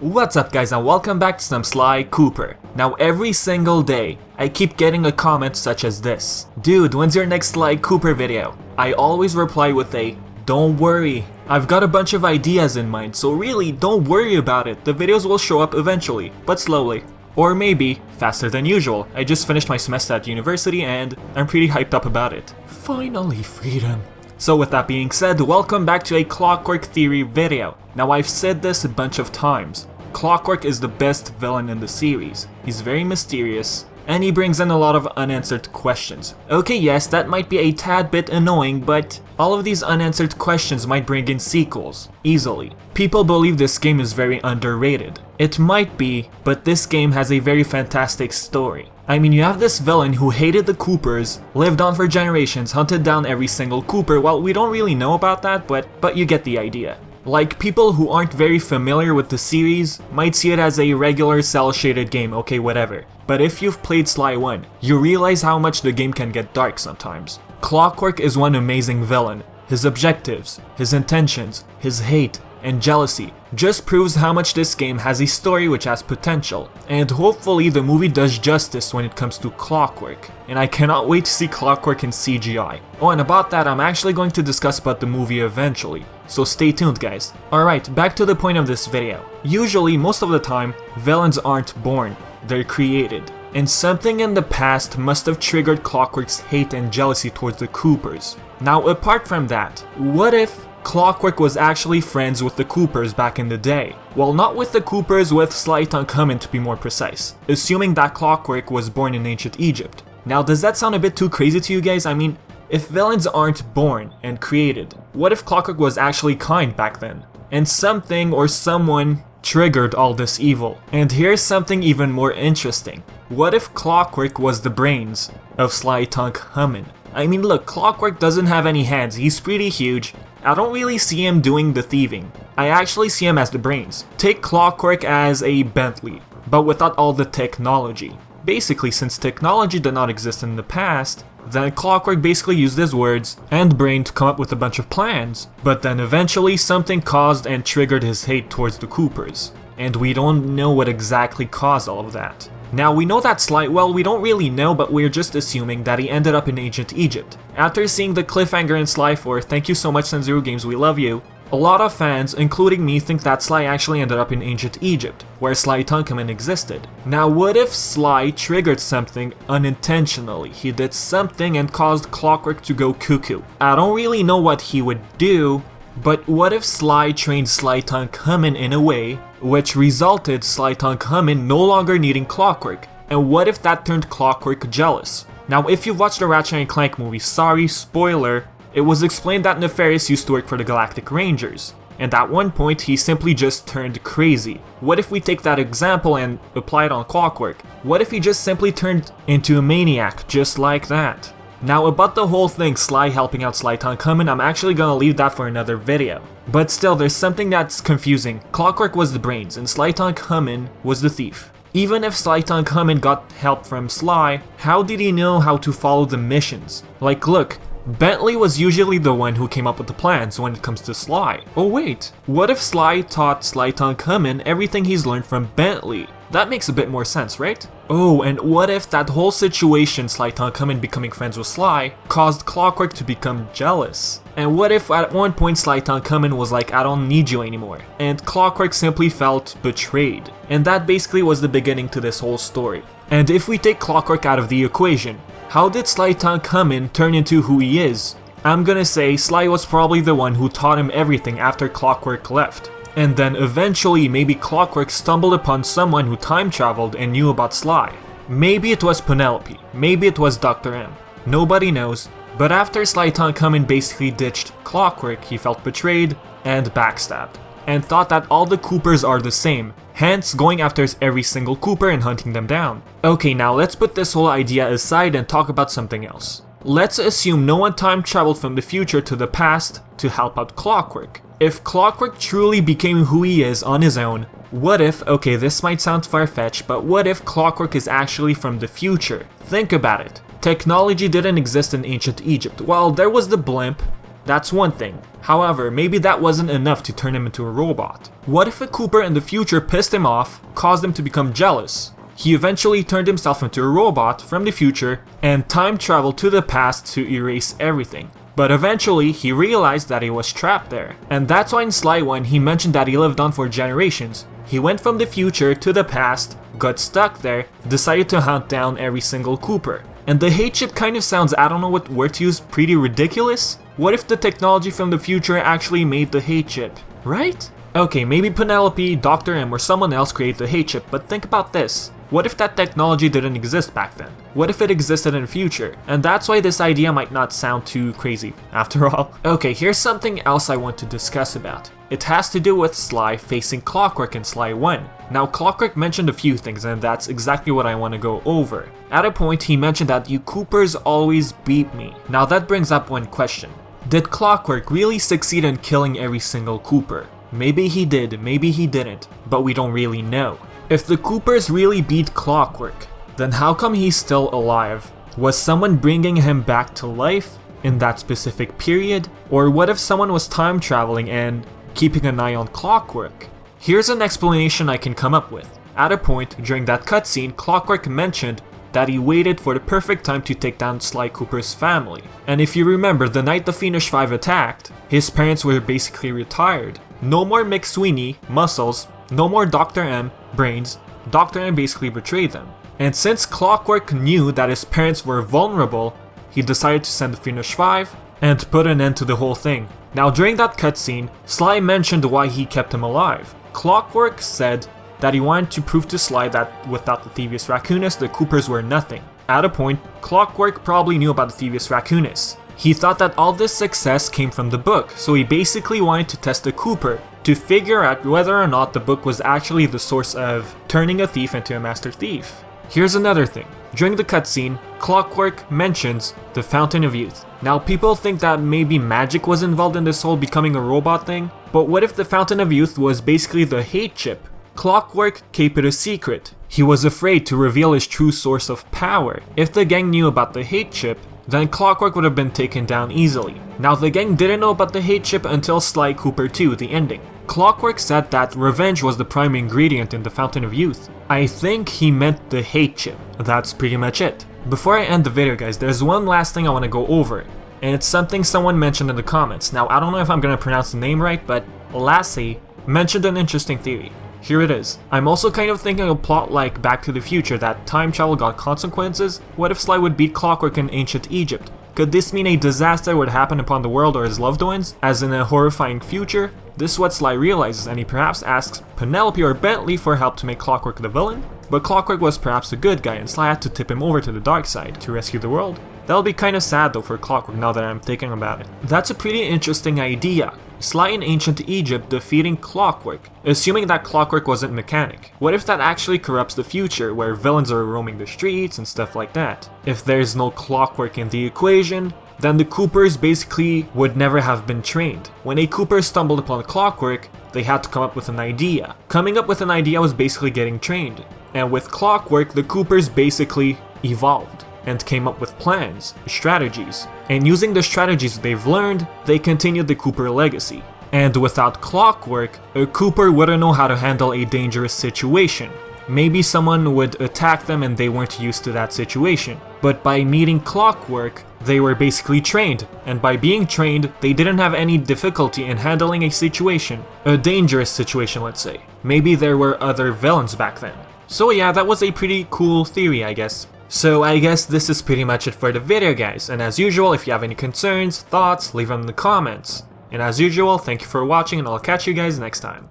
What's up guys, and welcome back to some Sly Cooper. Now every single day, I keep getting a comment such as this. Dude, when's your next Sly Cooper video? I always reply with a, don't worry. I've got a bunch of ideas in mind, so really, don't worry about it. The videos will show up eventually, but slowly. Or maybe, faster than usual. I just finished my semester at university and I'm pretty hyped up about it. Finally, freedom. So with that being said, welcome back to a Clockwerk theory video. Now I've said this a bunch of times. Clockwerk is the best villain in the series. He's very mysterious, and he brings in a lot of unanswered questions. Okay, yes, that might be a tad bit annoying, but all of these unanswered questions might bring in sequels, easily. People believe this game is very underrated. It might be, but this game has a very fantastic story. I mean, you have this villain who hated the Coopers, lived on for generations, hunted down every single Cooper. Well, we don't really know about that, but you get the idea. Like, people who aren't very familiar with the series might see it as a regular cel-shaded game, okay, whatever. But if you've played Sly 1, you realize how much the game can get dark sometimes. Clockwerk is one amazing villain. His objectives, his intentions, his hate, and jealousy just proves how much this game has a story which has potential, and hopefully the movie does justice when it comes to Clockwerk, and I cannot wait to see Clockwerk in CGI. Oh, and about that, I'm actually going to discuss about the movie eventually, so stay tuned guys. Alright, back to the point of this video. Usually, most of the time, villains aren't born, they're created. And something in the past must have triggered Clockwerk's hate and jealousy towards the Coopers. Now apart from that, what if Clockwerk was actually friends with the Coopers back in the day? Well, not with the Coopers, with Slytunkhamen to be more precise, assuming that Clockwerk was born in ancient Egypt. Now does that sound a bit too crazy to you guys? I mean, if villains aren't born and created, what if Clockwerk was actually kind back then? And something or someone triggered all this evil. And here's something even more interesting. What if Clockwerk was the brains of Slytunkhamen? I mean look, Clockwerk doesn't have any hands, he's pretty huge. I don't really see him doing the thieving. I actually see him as the brains. Take Clockwerk as a Bentley, but without all the technology. Basically, since technology did not exist in the past, then Clockwerk basically used his words and brain to come up with a bunch of plans, but then eventually something caused and triggered his hate towards the Coopers. And we don't know what exactly caused all of that. Now we know that Sly, well, we don't really know, but we're just assuming that he ended up in ancient Egypt. After seeing the cliffhanger in Sly 4, thank you so much Sanzaru Games, we love you. A lot of fans, including me, think that Sly actually ended up in ancient Egypt, where Slytunkhamen existed. Now what if Sly triggered something unintentionally? He did something and caused Clockwerk to go cuckoo. I don't really know what he would do, but what if Sly trained Slytunkhamen in a way which resulted Slytunkhamen no longer needing Clockwerk? And what if that turned Clockwerk jealous? Now if you've watched the Ratchet & Clank movie, sorry, spoiler, it was explained that Nefarious used to work for the Galactic Rangers, and at one point he simply just turned crazy. What if we take that example and apply it on Clockwerk? What if he just simply turned into a maniac just like that? Now about the whole thing Sly helping out Slytunkhamen, I'm actually gonna leave that for another video. But still, there's something that's confusing. Clockwerk was the brains and Slytunkhamen was the thief. Even if Slytunkhamen got help from Sly, how did he know how to follow the missions? Like look, Bentley was usually the one who came up with the plans when it comes to Sly. Oh wait, what if Sly taught Slytunkhamen everything he's learned from Bentley? That makes a bit more sense, right? Oh, and what if that whole situation, Slytunkhamen becoming friends with Sly, caused Clockwerk to become jealous? And what if at one point Slytunkhamen was like, I don't need you anymore, and Clockwerk simply felt betrayed? And that basically was the beginning to this whole story. And if we take Clockwerk out of the equation, how did Slytunkhamen turn into who he is? I'm gonna say Sly was probably the one who taught him everything after Clockwerk left. And then eventually maybe Clockwerk stumbled upon someone who time traveled and knew about Sly. Maybe it was Penelope, maybe it was Dr. M. Nobody knows, but after Slytunkhamen basically ditched Clockwerk, he felt betrayed and backstabbed, and thought that all the Coopers are the same, hence going after every single Cooper and hunting them down. Okay, now let's put this whole idea aside and talk about something else. Let's assume no one time traveled from the future to the past to help out Clockwerk. If Clockwerk truly became who he is on his own, what if, okay, this might sound far-fetched, but what if Clockwerk is actually from the future? Think about it. Technology didn't exist in ancient Egypt. Well, there was the blimp, That's one thing. However, maybe that wasn't enough to turn him into a robot. What if a Cooper in the future pissed him off, caused him to become jealous? He eventually turned himself into a robot from the future and time traveled to the past to erase everything. But eventually, he realized that he was trapped there. And that's why in Sly 1 he mentioned that he lived on for generations. He went from the future to the past, got stuck there, decided to hunt down every single Cooper. And the hate chip kind of sounds, I don't know what word to use, pretty ridiculous? What if the technology from the future actually made the hate chip, right? Okay, maybe Penelope, Dr. M, or someone else created the hate chip, but think about this. What if that technology didn't exist back then? What if it existed in the future? And that's why this idea might not sound too crazy, after all. Okay, here's something else I want to discuss about. It has to do with Sly facing Clockwerk in Sly 1. Now, Clockwerk mentioned a few things, and that's exactly what I want to go over. At a point, he mentioned that you Coopers always beat me. Now that brings up one question. Did Clockwerk really succeed in killing every single Cooper? Maybe he did, maybe he didn't, but we don't really know. If the Coopers really beat Clockwerk, then how come he's still alive? Was someone bringing him back to life in that specific period? Or what if someone was time traveling and keeping an eye on Clockwerk? Here's an explanation I can come up with. At a point during that cutscene, Clockwerk mentioned that he waited for the perfect time to take down Sly Cooper's family. And if you remember, the night the Fiendish Five attacked, his parents were basically retired. No more McSweeney, muscles, no more Dr. M, brains. Dr. M basically betrayed them. And since Clockwerk knew that his parents were vulnerable, he decided to send the Fiendish Five and put an end to the whole thing. Now during that cutscene, Sly mentioned why he kept him alive. Clockwerk said that he wanted to prove to Sly that without the Thievius Raccoonus, the Coopers were nothing. At a point, Clockwerk probably knew about the Thievius Raccoonus. He thought that all this success came from the book, so he basically wanted to test the Cooper to figure out whether or not the book was actually the source of turning a thief into a master thief. Here's another thing. During the cutscene, Clockwerk mentions the Fountain of Youth. Now people think that maybe magic was involved in this whole becoming a robot thing, but what if the Fountain of Youth was basically the hate chip? Clockwerk kept it a secret. He was afraid to reveal his true source of power. If the gang knew about the hate chip, then Clockwerk would have been taken down easily. Now the gang didn't know about the hate chip until Sly Cooper 2, the ending. Clockwerk said that revenge was the prime ingredient in the Fountain of Youth. I think he meant the hate chip. That's pretty much it. Before I end the video guys, there's one last thing I want to go over. And it's something someone mentioned in the comments. Now I don't know if I'm going to pronounce the name right, but Lassie mentioned an interesting theory. Here it is. I'm also kind of thinking a plot like Back to the Future, that time travel got consequences. What if Sly would beat Clockwerk in ancient Egypt? Could this mean a disaster would happen upon the world or his loved ones, as in a horrifying future? This is what Sly realizes, and he perhaps asks Penelope or Bentley for help to make Clockwerk the villain? But Clockwerk was perhaps a good guy, and Sly had to tip him over to the dark side to rescue the world. That'll be kinda sad though for Clockwerk now that I'm thinking about it. That's a pretty interesting idea. Sly in ancient Egypt defeating Clockwerk, assuming that Clockwerk wasn't mechanic. What if that actually corrupts the future, where villains are roaming the streets and stuff like that? If there's no Clockwerk in the equation, then the Coopers basically would never have been trained. When a Cooper stumbled upon Clockwerk, they had to come up with an idea. Coming up with an idea was basically getting trained. And with Clockwerk, the Coopers basically evolved and came up with plans, strategies. And using the strategies they've learned, they continued the Cooper legacy. And without Clockwerk, a Cooper wouldn't know how to handle a dangerous situation. Maybe someone would attack them and they weren't used to that situation. But by meeting Clockwerk, they were basically trained. And by being trained, they didn't have any difficulty in handling a situation. A dangerous situation, let's say. Maybe there were other villains back then. So yeah, that was a pretty cool theory, I guess. So I guess this is pretty much it for the video guys, and as usual, if you have any concerns, thoughts, leave them in the comments. And as usual, thank you for watching and I'll catch you guys next time.